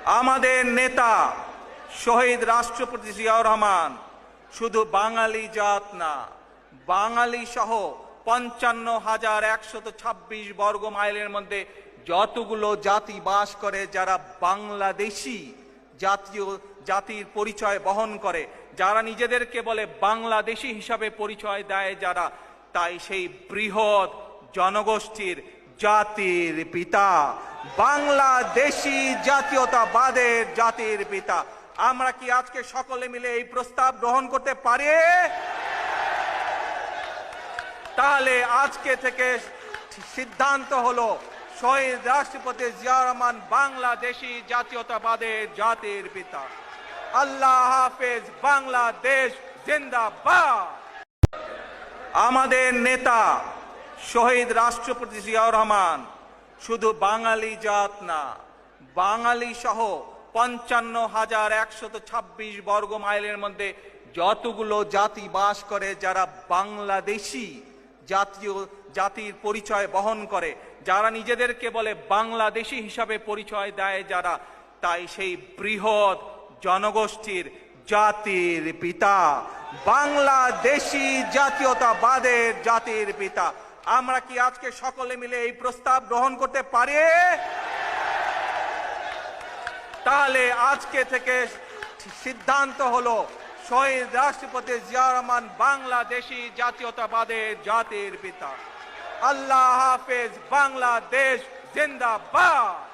আমাদের নেতা শহীদ রাষ্ট্রপতি জিয়াউর রহমান শুধু বাঙালি জাত না, বাঙালি সহ ৫৫,১২৬ বর্গ মাইলের মধ্যে যতগুলো জাতি বাস করে, যারা বাংলাদেশি জাতির পরিচয় বহন করে, যারা নিজেদেরকে বলে বাংলাদেশি হিসাবে পরিচয় দেয় যারা, তাই সেই বৃহৎ জনগোষ্ঠীর জাতির পিতা, বাংলাদেশি জাতীয়তাবাদের জাতির পিতা। আমরা কি আজকে সকলে মিলে এই প্রস্তাব গ্রহণ করতে পারি? তাহলে আজকে থেকে সিদ্ধান্ত হলো, শহীদ রাষ্ট্রপতি জিয়াউর রহমান বাংলাদেশি জাতীয়তাবাদের জাতির পিতা। আল্লাহ হাফেজ, বাংলাদেশ জিন্দাবাদ। আমাদের নেতা শহীদ রাষ্ট্রপতি জিয়াউর রহমান শুধু বাঙালি জাত না, বাঙালি সহ ৫৫,১২৬ বর্গ মাইলের মধ্যে যতগুলো জাতি বাস করে, যারা বাংলাদেশি জাতির পরিচয় বহন করে, যারা নিজেদেরকে বলে বাংলাদেশি হিসাবে পরিচয় দেয় যারা, তাই সেই বৃহৎ জনগোষ্ঠীর জাতির পিতা, বাংলাদেশি জাতীয়তাবাদের জাতির পিতা। আমরা কি আজকে সকলে মিলে এই প্রস্তাব গ্রহণ করতে পারি? তাহলে আজকে থেকে সিদ্ধান্ত হলো, শহীদ রাষ্ট্রপতি জিয়াউর রহমান বাংলাদেশি জাতীয়তাবাদের জাতির পিতা। আল্লাহ হাফেজ, বাংলাদেশ জিন্দাবাদ।